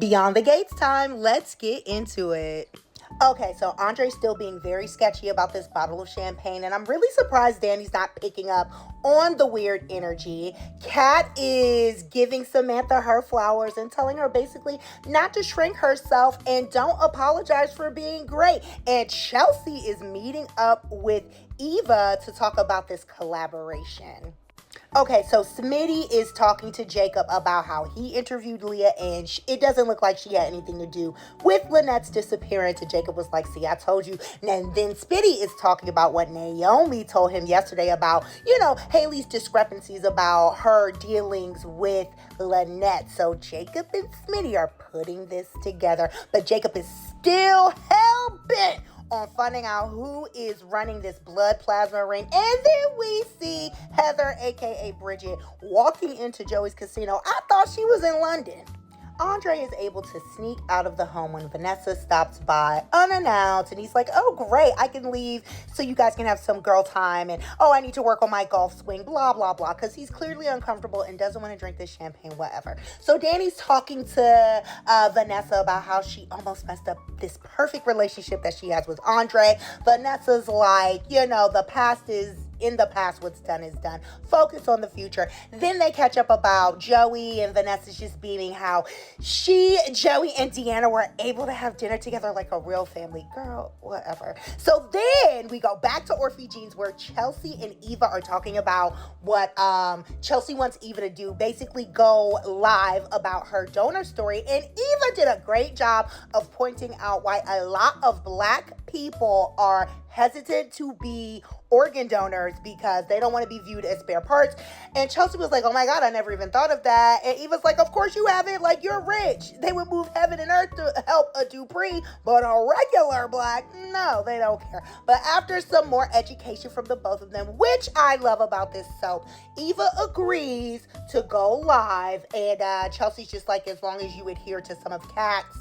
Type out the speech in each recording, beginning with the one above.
Beyond the Gates time. Let's get into it. Okay, so Andre's still being very sketchy about this bottle of champagne, and I'm really surprised Danny's not picking up on the weird energy. Kat is giving Samantha her flowers and telling her basically not to shrink herself and don't apologize for being great. And Chelsea is meeting up with Eva to talk about this collaboration. Okay, so Smitty is talking to Jacob about how he interviewed Leah, and it doesn't look like she had anything to do with Lynette's disappearance. And Jacob was like, see, I told you. And then Smitty is talking about what Naomi told him yesterday about, Hayley's discrepancies about her dealings with Lynette. So Jacob and Smitty are putting this together, but Jacob is still hell-bent on finding out who is running this blood plasma ring. And then we see Heather, aka Bridget, walking into Joey's casino. I thought she was in London. Andre is able to sneak out of the home when Vanessa stops by unannounced, and he's like, oh great, I can leave so you guys can have some girl time, and I need to work on my golf swing, blah blah blah, because he's clearly uncomfortable and doesn't want to drink this champagne, whatever. So Danny's talking to Vanessa about how she almost messed up this perfect relationship that she has with Andre. Vanessa's like, the past is in the past, what's done is done. Focus on the future. Then they catch up about Joey, and Vanessa's just beaming how Joey and Deanna were able to have dinner together like a real family. Girl, whatever. So then we go back to Orphe Jeans, where Chelsea and Eva are talking about what Chelsea wants Eva to do. Basically go live about her donor story. And Eva did a great job of pointing out why a lot of Black people are hesitant to be organ donors because they don't want to be viewed as spare parts. And Chelsea was like, oh my God, I never even thought of that. And Eva's like, of course you haven't. Like, you're rich. They would move heaven and earth to help a Dupree, but a regular Black, no, they don't care. But after some more education from the both of them, which I love about this soap, Eva agrees to go live. And Chelsea's just like, as long as you adhere to some of Kat's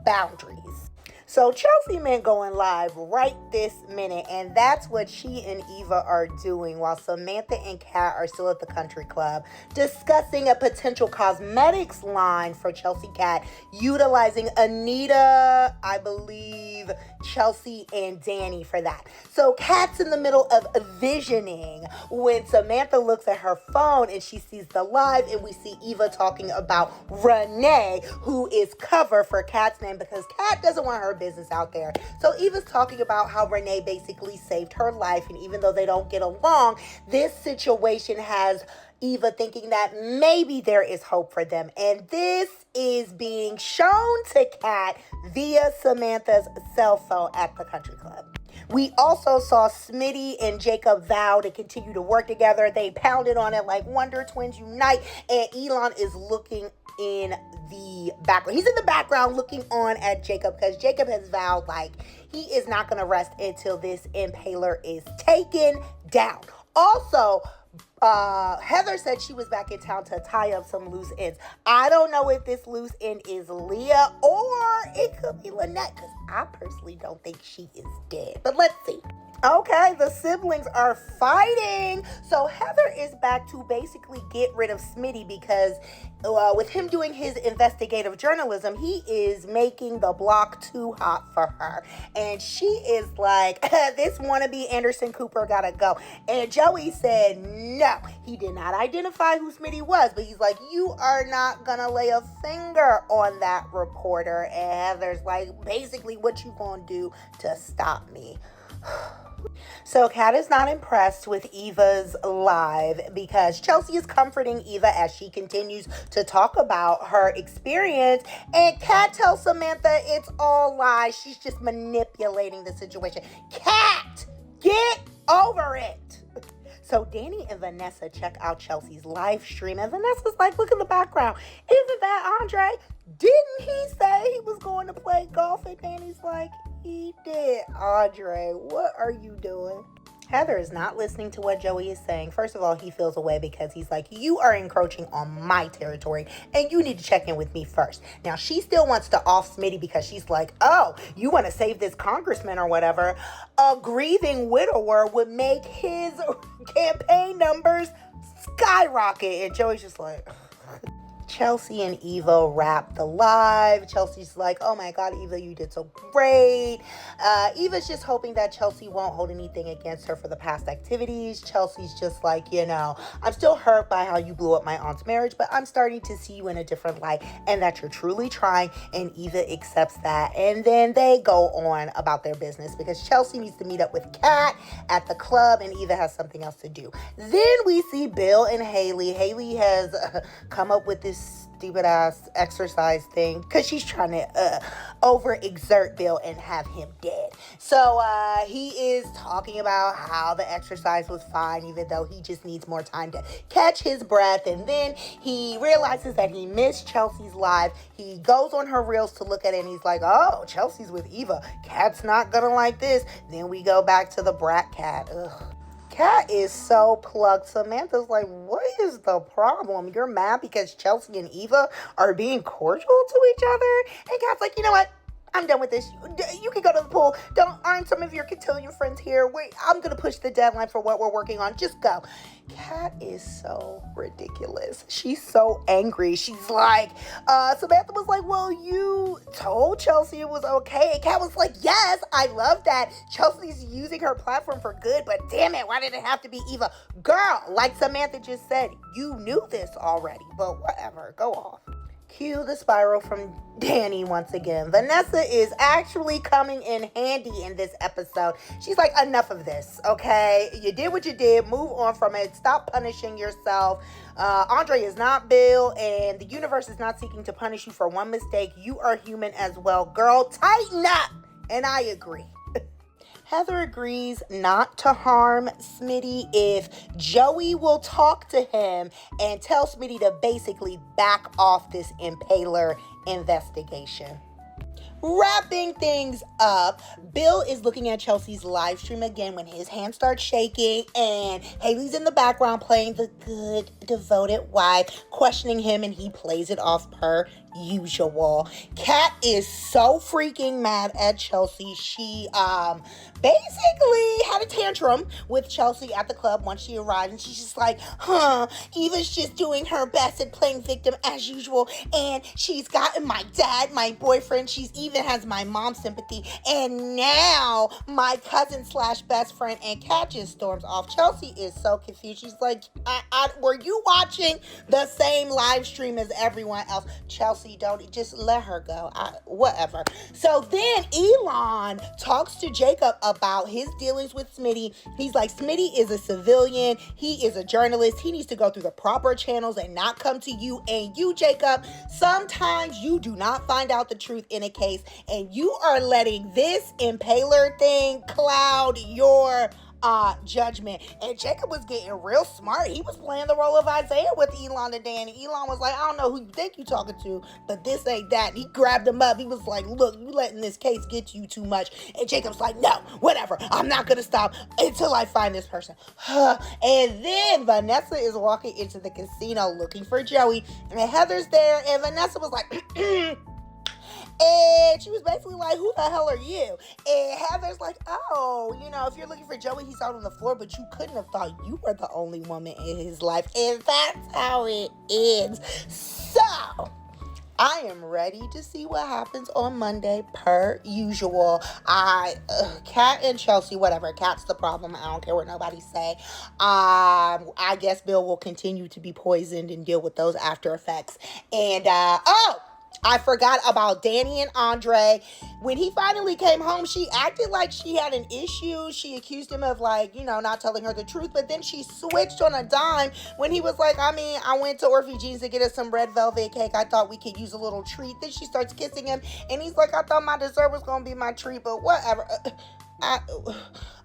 boundaries. So Chelsea meant going live right this minute, and that's what she and Eva are doing while Samantha and Kat are still at the country club discussing a potential cosmetics line for Chelsea Kat, utilizing Anita, I believe, Chelsea, and Danny for that. So Kat's in the middle of visioning when Samantha looks at her phone and she sees the live, and we see Eva talking about Renee, who is cover for Kat's name because Kat doesn't want her business out there. So Eva's talking about how Renee basically saved her life, and even though they don't get along, this situation has Eva thinking that maybe there is hope for them. And this is being shown to Kat via Samantha's cell phone at the country club. We also saw Smitty and Jacob vow to continue to work together. They pounded on it like Wonder Twins unite, and Elon is looking in the background. He's in the background looking on at Jacob because Jacob has vowed like he is not going to rest until this impaler is taken down. Also, Heather said she was back in town to tie up some loose ends. I don't know if this loose end is Leah or it could be Lynette, because I personally don't think she is dead. But let's see. Okay, the siblings are fighting. So Heather is back to basically get rid of Smitty because with him doing his investigative journalism, he is making the block too hot for her. And she is like, this wannabe Anderson Cooper gotta go. And Joey said no. He did not identify who Smitty was, but he's like, you are not gonna lay a finger on that reporter. And Heather's like, basically, what you gonna do to stop me? So Kat is not impressed with Eva's live because Chelsea is comforting Eva as she continues to talk about her experience, and Kat tells Samantha it's all lies. She's just manipulating the situation. Kat, get over it. So Danny and Vanessa check out Chelsea's live stream, and Vanessa's like, look in the background. Isn't that Andre? Didn't he say he was going to play golf? And Danny's like, he did. Andre, what are you doing? Heather is not listening to what Joey is saying. First of all, he feels away because he's like, you are encroaching on my territory and you need to check in with me first. Now, she still wants to off Smitty because she's like, oh, you want to save this congressman or whatever. A grieving widower would make his campaign numbers skyrocket. And Joey's just like... Chelsea and Eva wrap the live. Chelsea's like, oh my God, Eva, you did so great. Eva's just hoping that Chelsea won't hold anything against her for the past activities. Chelsea's just like, I'm still hurt by how you blew up my aunt's marriage, but I'm starting to see you in a different light and that you're truly trying. And Eva accepts that. And then they go on about their business because Chelsea needs to meet up with Kat at the club and Eva has something else to do. Then we see Bill and Hayley. Hayley has come up with this stupid ass exercise thing because she's trying to overexert Bill and have him dead. So he is talking about how the exercise was fine, even though he just needs more time to catch his breath. And then he realizes that he missed Chelsea's live. He goes on her reels to look at it and he's like, oh, Chelsea's with Eva. Kat's not gonna like this. Then we go back to the brat Kat. Ugh. Kat is so plucked. Samantha's like, what is the problem? You're mad because Chelsea and Eva are being cordial to each other? And Kat's like, you know what? I'm done with this. You can go to the pool. Aren't some of your cotillion friends here? Wait, I'm going to push the deadline for what we're working on. Just go. Kat is so ridiculous. She's so angry. She's like, Samantha was like, well, you told Chelsea it was okay. And Kat was like, yes, I love that. Chelsea's using her platform for good, but damn it, why did it have to be Eva? Girl, like Samantha just said, you knew this already, but whatever, go off. Cue the spiral from Danny once again. Vanessa is actually coming in handy in this episode. She's like, enough of this, okay? You did what you did. Move on from it. Stop punishing yourself. Andre is not Bill, and the universe is not seeking to punish you for one mistake. You are human as well. Girl, tighten up. And I agree. Heather agrees not to harm Smitty if Joey will talk to him and tell Smitty to basically back off this impaler investigation. Wrapping things up, Bill is looking at Chelsea's live stream again when his hand starts shaking and Hayley's in the background playing the good, devoted wife, questioning him, and he plays it off per usual. Kat is so freaking mad at Chelsea. She basically had a tantrum with Chelsea at the club once she arrived, and she's just like, Eva's just doing her best at playing victim as usual, and she's gotten my dad, my boyfriend, she's even has my mom's sympathy, and now my cousin slash best friend, and Kat just storms off. Chelsea is so confused. She's like, were you watching the same live stream as everyone else? Chelsea, don't, just let her go. Whatever. So then Elon talks to Jacob about his dealings with Smitty. He's like, Smitty is a civilian. He is a journalist. He needs to go through the proper channels and not come to you. And you, Jacob, sometimes you do not find out the truth in a case, and you are letting this impaler thing cloud your judgment. And Jacob was getting real smart. He was playing the role of Isaiah with Elon today, and Elon was like, I don't know who you think you're talking to, but this ain't that. And he grabbed him up. He was like, look, you letting this case get to you too much. And Jacob's like, no, whatever. I'm not gonna stop until I find this person. And then Vanessa is walking into the casino looking for Joey, and Heather's there, and Vanessa was like, and she was basically like, who the hell are you? And Heather's like, oh, if you're looking for Joey, he's out on the floor, but you couldn't have thought you were the only woman in his life. And that's how it ends. So I am ready to see what happens on Monday per usual. Kat and Chelsea, whatever. Kat's the problem. I don't care what nobody say. I guess Bill will continue to be poisoned and deal with those after effects. And, I forgot about Danny and Andre. When he finally came home, she acted like she had an issue. She accused him of not telling her the truth. But then she switched on a dime when he was like, I went to Orphe Jeans to get us some red velvet cake. I thought we could use a little treat. Then she starts kissing him. And he's like, I thought my dessert was going to be my treat, but whatever.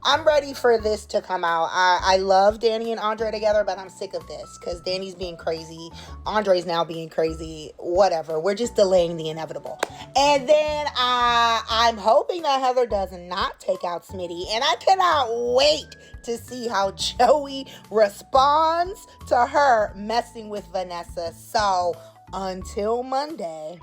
I'm ready for this to come out. I love Danny and Andre together, but I'm sick of this because Danny's being crazy. Andre's now being crazy. Whatever. We're just delaying the inevitable. And then I'm hoping that Heather does not take out Smitty. And I cannot wait to see how Joey responds to her messing with Vanessa. So until Monday.